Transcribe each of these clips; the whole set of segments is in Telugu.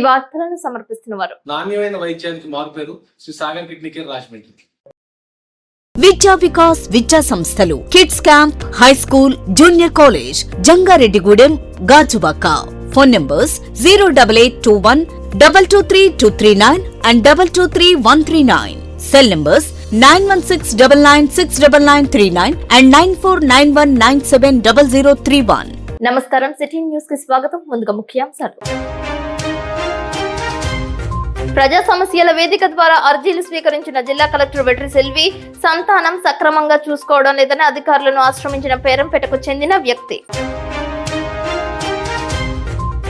వార్తలను సమర్పిస్తున్నవారు నాణ్యమైన వైద్యానికి మారుపేరు శ్రీ సాగర్ కిడ్నీ కేర్ రాజమండ్రి. విద్యా వికాస్ విద్యా సంస్థలు kids camp, high school, junior college, Jangareddygudem, Gajuwaka. Phone numbers 08821 223239 and 223139. Cell numbers 9169969939 and 9491970031. నమస్కారం, సిటీ న్యూస్ కి స్వాగతం. ముందుగా ముఖ్యాంశాలు. ప్రజా సమస్యల వేదిక ద్వారా అర్జీలు స్వీకరించిన జిల్లా కలెక్టర్ వెట్రి సెల్వి, సంతానం సక్రమంగా చూసుకోవడం లేదని అధికారులను ఆశ్రమించిన పేరంపేటకు చెందిన వ్యక్తి.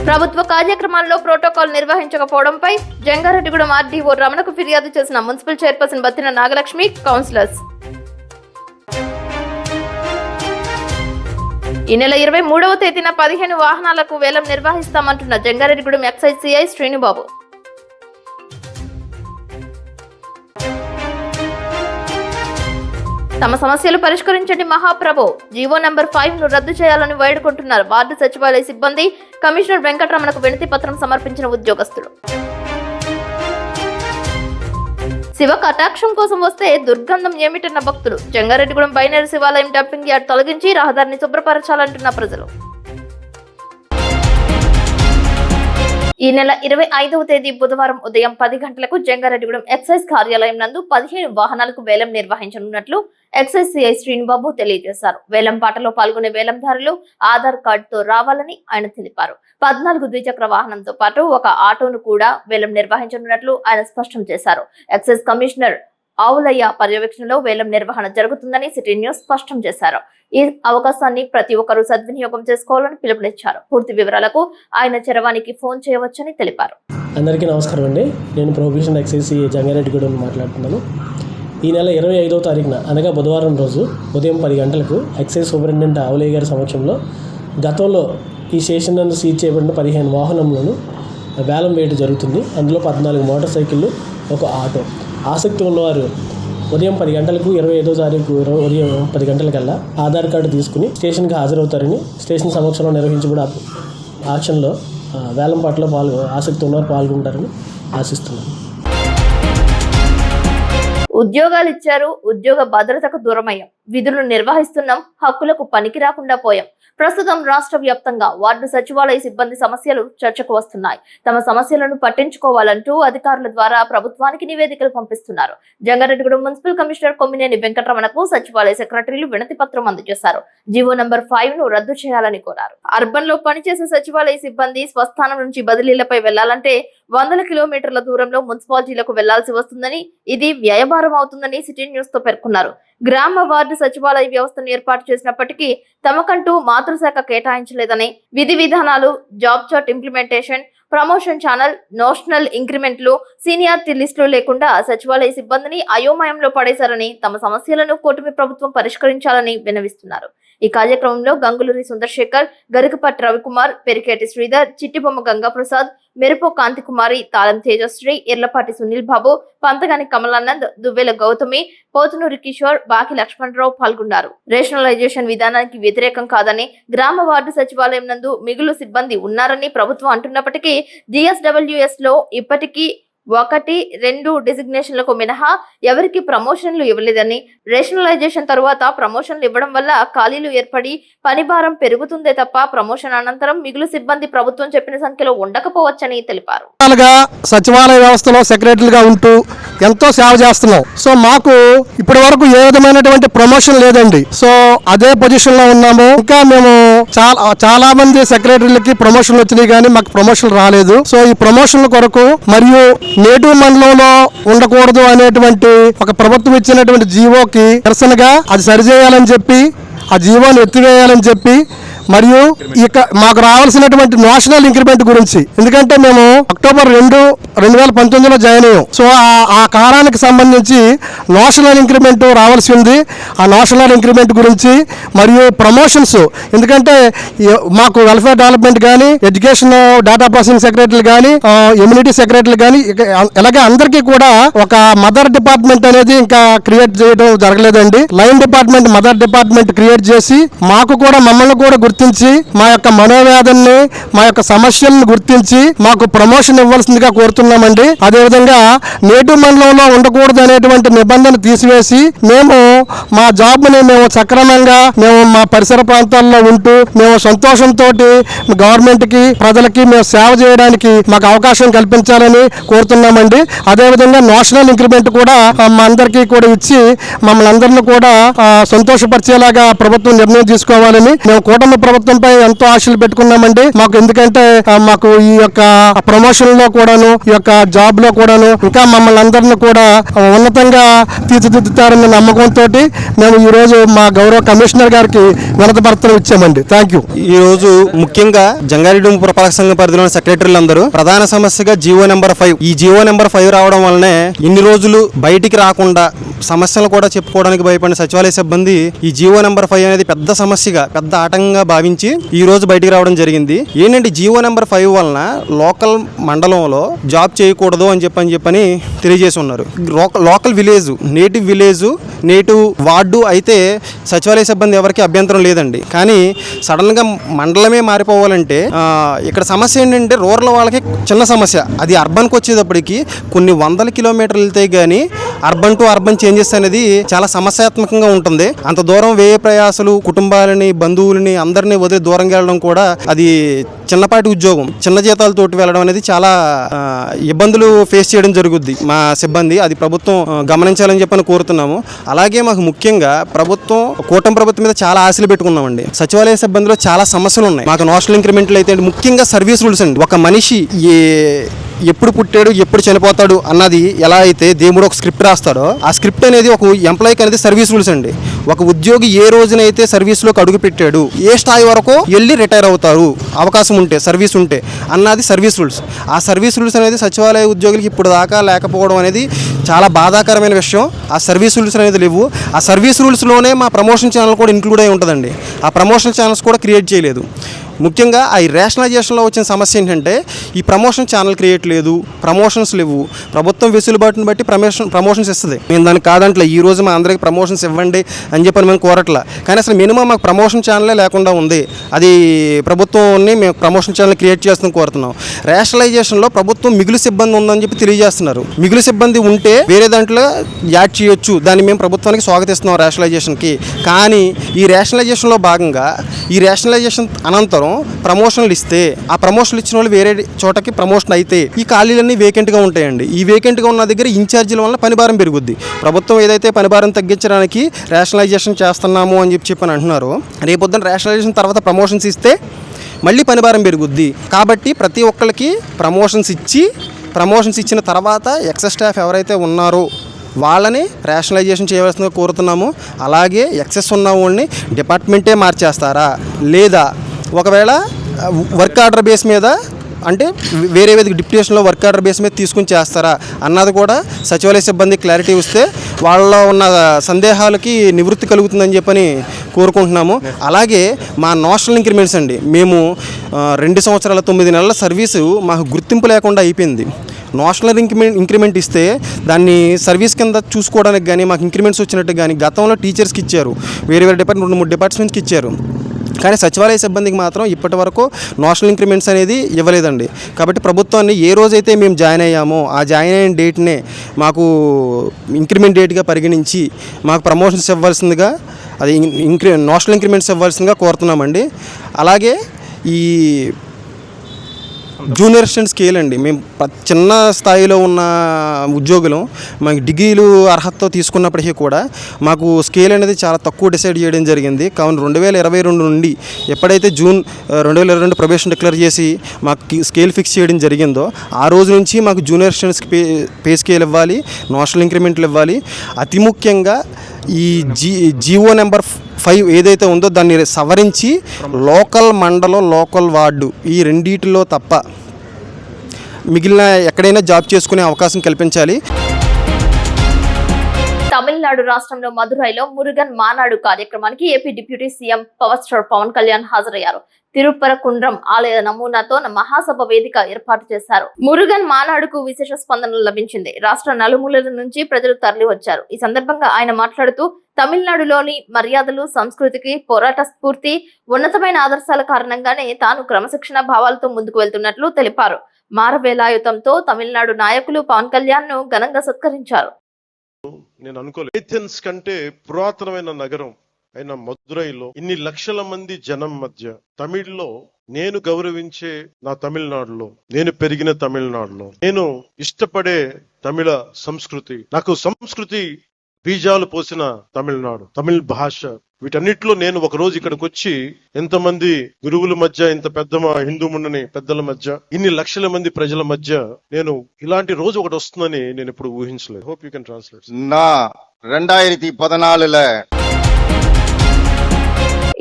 ప్రభుత్వ కార్యక్రమాల్లో ప్రోటోకాల్ నిర్వహించకపోవడంపై జంగారెడ్డిగూడెం ఆర్డీఓ రమణకు ఫిర్యాదు చేసిన municipal chairperson Battina Nagalakshmi, councillors. ఈ నెల 23వ తేదీన 15 వాహనాలకు వేలం నిర్వహిస్తామంటున్న జంగారెడ్డిగూడెం ఎక్సైజ్ సిఐ శ్రీనుబాబు. తమ సమస్యలు పరిష్కరించండి మహాప్రభు, జీవో నంబర్ 5 ను రద్దు చేయాలని వేడుకుంటున్నారు వార్డు సచివాలయ సిబ్బంది. కమిషనర్ వెంకటరమణకు వినతి పత్రం సమర్పించిన ఉద్యోగస్తులు. శివ కటాక్షం కోసం వస్తే దుర్గంధం ఏమిటన్న భక్తులు. జంగారెడ్డిగూడెం బైనరీ శివాలయం డంపింగ్ యార్డ్ తొలగించి రహదారిని శుభ్రపరచాలంటున్న ప్రజలు. ఈ నెల 25వ తేదీ బుధవారం ఉదయం 10 గంటలకు జంగారెడ్డిగూడెం ఎక్సైజ్ కార్యాలయం నందు 15 వాహనాలకు వేలం నిర్వహించనున్నట్లు ఎక్సైజ్ సిఐ శ్రీనుబాబు తెలియజేశారు. వేలం పాటలో పాల్గొనే వేలందారులు ఆధార్ కార్డుతో రావాలని ఆయన తెలిపారు. 14 ద్విచక్ర వాహనంతో పాటు ఒక ఆటోను కూడా వేలం నిర్వహించనున్నట్లు ఆయన స్పష్టం చేశారు. ఎక్సైజ్ కమిషనర్ ఆవులయ్య పర్యవేక్షణలో వేలం నిర్వహణ జరుగుతుందని సిటీ న్యూస్ స్పష్టం చేశారు. ఈ అవకాశాన్ని ప్రతి ఒక్కరూ సద్వినియోగం చేసుకోవాలని పిలుపునిచ్చారు. పూర్తి వివరాలకు ఆయన చరవాణికి ఫోన్ చేయవచ్చని తెలిపారు. అందరికీ నమస్కారం అండి. నేను ప్రొహిబిషన్ ఎక్సైజ్ జంగారెడ్డిగూడెం మాట్లాడుతున్నాను. ఈ నెల 25వ తారీఖున అనగా బుధవారం రోజు ఉదయం 10 గంటలకు ఎక్సైజ్ సూపరింటెండెంట్ ఆవులయ్య గారి సమక్షంలో గతంలో ఈ స్టేషన్ నందు సీజ్ చేయబడిన 15 వాహనములను వేలం వేయడం జరుగుతుంది. అందులో 14 మోటార్ సైకిళ్ళు, ఒక ఆటో. ఆసక్తి ఉన్నవారు ఉదయం 10 గంటలకు 25వ తారీఖు ఉదయం 10 గంటలకల్లా ఆధార్ కార్డు తీసుకుని స్టేషన్కి హాజరవుతారని స్టేషన్ సమక్షంలో నిర్వహించబడే ఆక్షన్లో వేలం పాటలో ఆసక్తి ఉన్నవారు పాల్గొంటారని ఆశిస్తున్నాను. ఉద్యోగాలు ఇచ్చారు, ఉద్యోగ భద్రతకు దూరమయ్యాం, విధులు నిర్వహిస్తున్నాం, హక్కులకు పనికి రాకుండా పోయాం. ప్రస్తుతం రాష్ట్ర వ్యాప్తంగా వార్డు సచివాలయ సిబ్బంది సమస్యలు చర్చకు వస్తున్నాయి. తమ సమస్యలను పట్టించుకోవాలంటూ అధికారుల ద్వారా ప్రభుత్వానికి నివేదికలు పంపిస్తున్నారు. జంగారెడ్డిగూడెం మున్సిపల్ కమిషనర్ కొమ్మినేని వెంకటరమణకు సచివాలయ సెక్రటరీలు వినతి పత్రం అందజేశారు. జీవో నంబర్ 5 ను రద్దు చేయాలని కోరారు. అర్బన్ లో పనిచేసే సచివాలయ సిబ్బంది స్వస్థానం నుంచి బదిలీలపై వెళ్లాలంటే 100 కిలోమీటర్ల దూరంలో మున్సిపాలిటీలకు వెళ్లాల్సి వస్తుందని, ఇది వ్యయభారం అవుతుందని సిటీ న్యూస్ తో పేర్కొన్నారు. గ్రామ వార్డు సచివాలయ వ్యవస్థను ఏర్పాటు చేసినప్పటికీ తమకంటూ మాతృశాఖ కేటాయించలేదని, విధి విధానాలు, job chart implementation, promotion channel, notional ఇంక్రిమెంట్లు, సీనియారిటీ లిస్టులు లేకుండా సచివాలయ సిబ్బందిని అయోమయంలో పడేశారని, తమ సమస్యలను కూటమి ప్రభుత్వం పరిష్కరించాలని విన్నవిస్తున్నారు. ఈ కార్యక్రమంలో గంగులూరి సుందర్శేఖర్, గరికపట్టి రవికుమార్, పెరికేటి శ్రీధర్, చిట్టిబొమ్మ గంగాప్రసాద్, మెరుపు కాంతికుమారి, తాళం తేజశ్రీ, ఎర్లపాటి సునీల్ బాబు, పంతగాని కమలానంద్, దువ్వెల గౌతమి, పోతునూరి కిషోర్, బాకి లక్ష్మణరావు పాల్గొన్నారు. రేషనలైజేషన్ విధానానికి వ్యతిరేకం కాదని, గ్రామ వార్డు సచివాలయం నందు మిగులు సిబ్బంది ఉన్నారని ప్రభుత్వం అంటున్నప్పటికీ GSWS లో ఇప్పటికీ 1, 2 డిజిగ్నేషన్లకు మినహా ఎవరికి ప్రమోషన్లు ఇవ్వలేదని, రేషనలైజేషన్ తరువాత ప్రమోషన్లు ఇవ్వడం వల్ల ఖాళీలు ఏర్పడి పనిభారం పెరుగుతుందే తప్ప ప్రమోషన్ అనంతరం మిగులు సిబ్బంది ప్రభుత్వం చెప్పిన సంఖ్యలో ఉండకపోవచ్చని తెలిపారు. సచివాలయ వ్యవస్థలో సెక్రటరీగా ఉంటూ ఎంతో సేవ చేస్తున్నాం. సో మాకు ఇప్పటి వరకు ఏ విధమైనటువంటి ప్రమోషన్ లేదండి. సో అదే పొజిషన్ లో ఉన్నాము. ఇంకా మేము చాలా మంది సెక్రటరీలకి ప్రమోషన్లు వచ్చినాయి కానీ మాకు ప్రమోషన్ రాలేదు. సో ఈ ప్రమోషన్ల కొరకు మరియు నేటివ్ మండలంలో ఉండకూడదు అనేటువంటి ఒక ప్రభుత్వం ఇచ్చినటువంటి జీవోకి నిరసనగా అది సరిచేయాలని చెప్పి, ఆ జీవోని ఎత్తివేయాలని చెప్పి, మరియు ఇక మాకు రావాల్సినటువంటి నేషనల్ ఇంక్రిమెంట్ గురించి, ఎందుకంటే మేము అక్టోబర్ 2, 2019లో జాయిన్ అయ్యాం. సో ఆ కాలానికి సంబంధించి నేషనల్ ఇంక్రిమెంట్ రావాల్సి ఉంది. ఆ నేషనల్ ఇంక్రిమెంట్ గురించి మరియు ప్రమోషన్స్, ఎందుకంటే మాకు వెల్ఫేర్ డెవలప్మెంట్ కానీ, ఎడ్యుకేషన్ డేటా ప్రాసెసింగ్ సెక్రటరీలు కానీ, ఇమ్యూనిటీ సెక్రటరీలు కానీ, ఇలాగే అందరికీ కూడా ఒక మదర్ డిపార్ట్మెంట్ అనేది ఇంకా క్రియేట్ చేయడం జరగలేదండి. Line department, mother department create చేసి మాకు కూడా మమ్మల్ని కూడా గుర్తించి మా యొక్క మనోవేదనని, మా యొక్క సమస్యలను గుర్తించి మాకు ప్రమోషన్ ఇవ్వాల్సిందిగా కోరుతున్నామండి. అదేవిధంగా నేటివ్ మండలంలో ఉండకూడదు అనేటువంటి నిబంధన తీసివేసి మేము మా జాబ్ని మేము సక్రమంగా మేము మా పరిసర ప్రాంతాల్లో ఉంటూ మేము సంతోషంతో గవర్నమెంట్కి ప్రజలకి మేము సేవ చేయడానికి మాకు అవకాశం కల్పించాలని కోరుతున్నామండి. అదేవిధంగా నేషనల్ ఇంక్రిమెంట్ కూడా మా అందరికీ కూడా ఇచ్చి మమ్మల్ని అందరినీ కూడా సంతోషపరిచేలాగా ప్రభుత్వం నిర్ణయం తీసుకోవాలని మేము కూటమి ప్రభుత్వంపై ఎంతో ఆశలు పెట్టుకున్నామండి. మాకు ఎందుకంటే మాకు ఈ యొక్క ప్రమోషన్ లో కూడాను, ఈ యొక్క జాబ్ లో కూడాను ఇంకా మమ్మల్ని అందరినీ కూడా ఉన్నతంగా తీర్చిదిద్దుతారన్న నమ్మకంతో మేము ఈ రోజు మా గౌరవ కమిషనర్ గారికి వినతి పత్రం ఇచ్చామండి. Thank you. ఈ రోజు ముఖ్యంగా జంగారెడ్డి పురపాలక సంఘ పరిధిలోని సెక్రటరీలు అందరూ ప్రధాన సమస్యగా జీవో నెంబర్ 5 ఈ జీవో నెంబర్ 5 రావడం వల్లనే ఇన్ని రోజులు బయటికి రాకుండా సమస్యలు కూడా చెప్పుకోవడానికి భయపడిన సచివాలయ సిబ్బంది ఈ జీవో నెంబర్ 5 అనేది పెద్ద సమస్యగా, పెద్ద ఆటంకంగా భావించి ఈ రోజు బయటికి రావడం జరిగింది. ఏంటంటే జీవో నెంబర్ 5 వలన లోకల్ మండలంలో జాబ్ చేయకూడదు అని చెప్పని తెలియజేసి ఉన్నారు. Local village, native village, native ward అయితే సచివాలయ సిబ్బంది ఎవరికి అభ్యంతరం లేదండి. కానీ సడన్గా మండలమే మారిపోవాలంటే ఇక్కడ సమస్య ఏంటంటే రూరల్ వాళ్ళకి చిన్న సమస్య, అది అర్బన్కి వచ్చేటప్పటికి కొన్ని వందల కిలోమీటర్లు వెళ్తే కానీ అర్బన్ టు అర్బన్ చేంజెస్ అనేది చాలా సమస్యాత్మకంగా ఉంటుంది. అంత దూరం వ్యయ ప్రయాసాలు, కుటుంబాలని, బంధువులని అందరినీ వదిలి దూరంగా వెళ్ళడం కూడా అది చిన్నపాటి ఉద్యోగం, చిన్న జీతాలతోటి వెళ్ళడం అనేది చాలా ఇబ్బందులు ఫేస్ చేయడం జరుగుద్ది మా సిబ్బంది. అది ప్రభుత్వం గమనించాలని చెప్పని కోరుతున్నాము. అలాగే మాకు ముఖ్యంగా కూటమి ప్రభుత్వం మీద చాలా ఆశలు పెట్టుకున్నామండి. సచివాలయ సిబ్బందిలో చాలా సమస్యలు ఉన్నాయి. మాకు నేషనల్ ఇంక్రిమెంట్లు అయితే ముఖ్యంగా సర్వీస్ రూల్స్ అండి. ఒక మనిషి ఎప్పుడు పుట్టాడు, ఎప్పుడు చనిపోతాడు అన్నది ఎలా అయితే దేవుడు ఒక స్క్రిప్ట్ రాస్తాడో, ఆ స్క్రిప్ట్ అనేది ఒక ఎంప్లాయీకి అనేది సర్వీస్ రూల్స్ అండి. ఒక ఉద్యోగి ఏ రోజునైతే సర్వీస్లోకి అడుగు పెట్టాడు, ఏ స్థాయి వరకు వెళ్ళి రిటైర్ అవుతారు అవకాశం ఉంటే, సర్వీస్ ఉంటే అన్నది సర్వీస్ రూల్స్. ఆ సర్వీస్ రూల్స్ అనేది సచివాలయ ఉద్యోగులకి ఇప్పుడు దాకా లేకపోవడం అనేది చాలా బాధాకరమైన విషయం. ఆ సర్వీస్ రూల్స్ అనేది లేవు. ఆ సర్వీస్ రూల్స్లోనే మా ప్రమోషన్ ఛానల్ కూడా ఇంక్లూడ్ అయి ఉంటుందండి. ఆ ప్రమోషన్ ఛానల్స్ కూడా క్రియేట్ చేయలేదు. ముఖ్యంగా ఈ రేషనలైజేషన్లో వచ్చిన సమస్య ఏంటంటే ఈ ప్రమోషన్ ఛానల్ క్రియేట్ లేదు, ప్రమోషన్స్ లేవు. ప్రభుత్వం వెసులుబాటుని బట్టి ప్రమోషన్స్ ఇస్తుంది. నేను దానికి కాదంటలే, ఈ రోజు మా అందరికి ప్రమోషన్స్ ఇవ్వండి అని చెప్పని మేము కోరట్లా. కానీ అసలు మినిమం మాకు ప్రమోషన్ ఛానలే లేకుండా ఉంది. అది ప్రభుత్వాన్ని మేము ప్రమోషన్ ఛానల్ క్రియేట్ చేస్తాం కోరుతున్నాం. రేషనలైజేషన్లో ప్రభుత్వం మిగులు సిబ్బంది ఉందని చెప్పి తెలియజేస్తున్నారు. మిగులు సిబ్బంది ఉంటే వేరే దాంట్లో యాడ్ చేయొచ్చు, దాన్ని మేము ప్రభుత్వానికి స్వాగతిస్తున్నాం రేషనలైజేషన్కి. కానీ ఈ రేషనలైజేషన్లో భాగంగా ఈ రేషనలైజేషన్ అనంతరం ప్రమోషన్లు ఇస్తే, ఆ ప్రమోషన్లు ఇచ్చిన వాళ్ళు వేరే చోటకి ప్రమోషన్ అయితే ఈ ఖాళీలన్నీ వేకెంట్గా ఉంటాయండి. ఈ వేకెంట్గా ఉన్న దగ్గర ఇన్ఛార్జీల వల్ల పనిభారం పెరుగుద్ది. ప్రభుత్వం ఏదైతే పనిభారం తగ్గించడానికి రేషనలైజేషన్ చేస్తున్నాము అని చెప్పి అంటున్నారు, రేపొద్దున రేషనలైజేషన్ తర్వాత ప్రమోషన్స్ ఇస్తే మళ్ళీ పనిభారం పెరుగుద్ది. కాబట్టి ప్రతి ఒక్కరికి ప్రమోషన్స్ ఇచ్చిన తర్వాత ఎక్సెస్ స్టాఫ్ ఎవరైతే ఉన్నారో వాళ్ళని రేషనలైజేషన్ చేయవలసిందిగా కోరుతున్నాము. అలాగే ఎక్సెస్ ఉన్న వాళ్ళని డిపార్ట్మెంటే మార్చేస్తారా, లేదా ఒకవేళ వర్క్ ఆర్డర్ బేస్ మీద, అంటే వేరే డిప్యూటేషన్లో వర్క్ ఆర్డర్ బేస్ మీద తీసుకుని చేస్తారా అన్నది కూడా సచివాలయ సిబ్బంది క్లారిటీ వస్తే వాళ్ళలో ఉన్న సందేహాలకి నివృత్తి కలుగుతుందని చెప్పని కోరుకుంటున్నాము. అలాగే మా నేషనల్ ఇంక్రిమెంట్స్ అండి, మేము 2 సంవత్సరాల 9 నెలల సర్వీసు మాకు గుర్తింపు లేకుండా అయిపోయింది. నేషనల్ ఇంక్రిమెంట్ ఇస్తే దాన్ని సర్వీస్ కింద చూసుకోవడానికి కానీ మాకు ఇంక్రిమెంట్స్ వచ్చినట్టు కానీ గతంలో టీచర్స్కి ఇచ్చారు, వేరే 2-3 డిపార్ట్మెంట్స్కి ఇచ్చారు. కానీ సచివాలయ సిబ్బందికి మాత్రం ఇప్పటి వరకు నేషనల్ ఇంక్రిమెంట్స్ అనేది ఇవ్వలేదండి. కాబట్టి ప్రభుత్వాన్ని ఏ రోజైతే మేము జాయిన్ అయ్యామో ఆ జాయిన్ అయిన డేట్నే మాకు ఇంక్రిమెంట్ డేట్గా పరిగణించి మాకు ప్రమోషన్స్ ఇవ్వాల్సిందిగా, అది నేషనల్ ఇంక్రిమెంట్స్ ఇవ్వాల్సిందిగా కోరుతున్నామండి. అలాగే ఈ జూనియర్ అసిస్టెంట్ స్కేల్ అండి, మేము చిన్న స్థాయిలో ఉన్న ఉద్యోగులు మాకు డిగ్రీలు అర్హతతో తీసుకున్నప్పటికీ కూడా మాకు స్కేల్ అనేది చాలా తక్కువ డిసైడ్ చేయడం జరిగింది. కావున 2022 నుండి ఎప్పుడైతే జూన్ 2022 ప్రొబేషన్ డిక్లేర్ చేసి మాకు స్కేల్ ఫిక్స్ చేయడం జరిగిందో ఆ రోజు నుంచి మాకు జూనియర్ అసిస్టెంట్స్కి పే స్కేల్ ఇవ్వాలి, నేషనల్ ఇంక్రిమెంట్లు ఇవ్వాలి. అతి ముఖ్యంగా ఈ జీవో నెంబర్ 5 ఏదైతే ఉందో దాన్ని సవరించి లోకల్ మండలం, లోకల్ వార్డు ఈ రెండిటిలో తప్ప మిగిలిన ఎక్కడైనా జాబ్ చేసుకునే అవకాశం కల్పించాలి. తమిళనాడు తమిళనాడు రాష్ట్రంలో మదురైలో మురుగన్ మానాడు కార్యక్రమానికి AP deputy CM power star Pawan Kalyan హాజరయ్యారు. తిరుపరకుండ్రం ఆలయ నమూనాతో మహాసభ వేదిక ఏర్పాటు చేశారు. మురుగన్ మానాడుకు విశేష స్పందన లభించింది. రాష్ట్ర నలుమూలల నుంచి ప్రజలు తరలి వచ్చారు. ఈ సందర్భంగా ఆయన మాట్లాడుతూ తమిళనాడులోని మర్యాదలు, సంస్కృతికి, పోరాట స్ఫూర్తి, ఉన్నతమైన ఆదర్శాల కారణంగానే తాను క్రమశిక్షణ భావాలతో ముందుకు వెళ్తున్నట్లు తెలిపారు. మారవేలాయుతంతో తమిళనాడు నాయకులు పవన్ కళ్యాణ్ ను ఘనంగా సత్కరించారు. నేను అనుకోలేదు ఏథెన్స్ కంటే పురాతనమైన నగరం అయిన మదురైలో ఇన్ని లక్షల మంది జనం మధ్య తమిళ్లో నేను గౌరవించే నా తమిళనాడులో, నేను పెరిగిన తమిళనాడులో, నేను ఇష్టపడే తమిళ సంస్కృతి, నాకు సంస్కృతి బీజాలు పోసిన తమిళనాడు, తమిళ భాష, వీటన్నిటిలో నేను ఒక రోజు ఇక్కడికి వచ్చి ఎంతమంది గురువుల మధ్య, ఇంత పెద్ద హిందూ ముండని పెద్దల మధ్య, ఇన్ని లక్షల మంది ప్రజల మధ్య నేను ఇలాంటి రోజు ఒకటి వస్తుందని నేను ఎప్పుడు ఊహించలేదు. Hope you can translate. నా 2014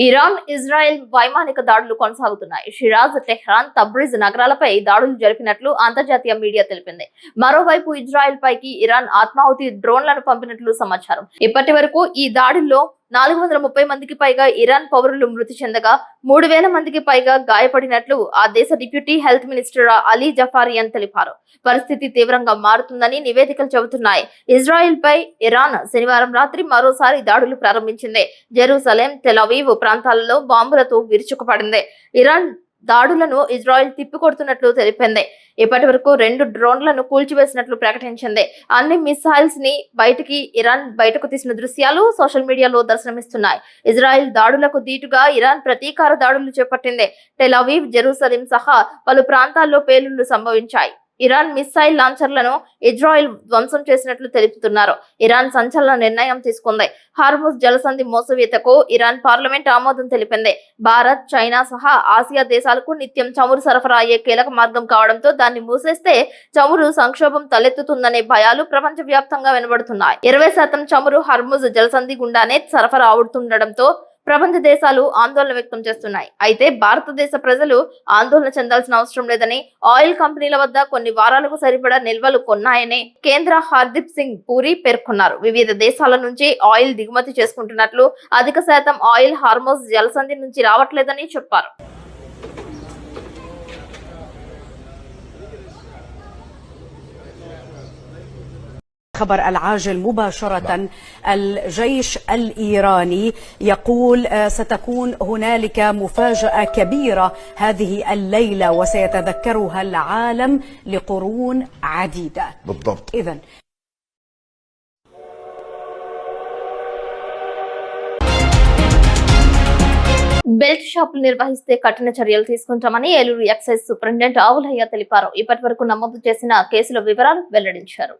ఇరాన్, ఇజ్రాయెల్ వైమానిక దాడులు కొనసాగుతున్నాయి. షిరాజ్, టెహ్రాన్, తబ్రిజ్ నగరాలపై దాడులు జరిపినట్లు అంతర్జాతీయ మీడియా తెలిపింది. మరోవైపు ఇజ్రాయెల్ పైకి ఇరాన్ ఆత్మాహుతి డ్రోన్లను పంపినట్లు సమాచారం. ఇప్పటి వరకు ఈ దాడుల్లో 430 మందికి పైగా ఇరాన్ పౌరులు మృతి చెందగా 3000 మందికి పైగా గాయపడినట్లు ఆ దేశ డిప్యూటీ హెల్త్ మినిస్టర్ అలీ జఫారియన్ తెలిపారు. పరిస్థితి తీవ్రంగా మారుతుందని నివేదికలు చెబుతున్నాయి. ఇజ్రాయెల్ పై ఇరాన్ శనివారం రాత్రి మరోసారి దాడులు ప్రారంభించింది. జెరూసలేం, టెల్ అవీవ్ ప్రాంతాలలో బాంబులతో విరుచుకుపడింది. ఇరాన్ దాడులను ఇజ్రాయెల్ తిప్పికొడుతున్నట్లు తెలిపింది. ఇప్పటి వరకు 2 డ్రోన్లను కూల్చివేసినట్లు ప్రకటించింది. అన్ని మిసైల్స్ ని ఇరాన్ బయటకు తీసిన దృశ్యాలు సోషల్ మీడియాలో దర్శనమిస్తున్నాయి. ఇజ్రాయెల్ దాడులకు దీటుగా ఇరాన్ ప్రతీకార దాడులు చేపట్టింది. టెల్ అవీవ్, జెరూసలేం సహా పలు ప్రాంతాల్లో పేలుళ్లు సంభవించాయి. ఇరాన్ మిసైల్ లాంచర్లను ఇజ్రాయెల్ ధ్వంసం చేసినట్లు తెలుపుతున్నారు. ఇరాన్ సంచలన నిర్ణయం తీసుకుంది. హార్ముజ్ జలసంధి మూసివేతకు ఇరాన్ పార్లమెంట్ ఆమోదం తెలిపింది. భారత్, చైనా సహా ఆసియా దేశాలకు నిత్యం చమురు సరఫరా అయ్యే కీలక మార్గం కావడంతో దాన్ని మూసేస్తే చమురు సంక్షోభం తలెత్తుతుందనే భయాలు ప్రపంచ వ్యాప్తంగా వినబడుతున్నాయి. 20% చమురు హార్ముజ్ జలసంధి గుండానే సరఫరా అవుతుండటంతో ప్రపంచ దేశాలు ఆందోళన వ్యక్తం చేస్తున్నాయి. అయితే భారతదేశ ప్రజలు ఆందోళన చెందాల్సిన అవసరం లేదని, ఆయిల్ కంపెనీల వద్ద కొన్ని వారాలకు సరిపడా నిల్వలు కొన్నాయని కేంద్ర హర్దీప్ సింగ్ పూరి పేర్కొన్నారు. వివిధ దేశాల నుంచి ఆయిల్ దిగుమతి చేసుకుంటున్నట్లు, అధిక శాతం ఆయిల్ హార్ముజ్ జలసంధి నుంచి రావట్లేదని చెప్పారు. خبر العاجل مباشرة الجيش الإيراني يقول ستكون هنالك مفاجأة كبيرة هذه الليلة وسيتذكرها العالم لقرون عديدة. بالضبط. إذن బెల్ట్ షాపులు నిర్వహిస్తే కఠిన చర్యలు తీసుకుంటామని ఏలూరు ఎక్సైజ్ సూపరింటెండెంట్ ఆవులయ్య తెలిపారు. ఇప్పటి వరకు నమోదు చేసిన కేసుల వివరాలు వెల్లడించారు.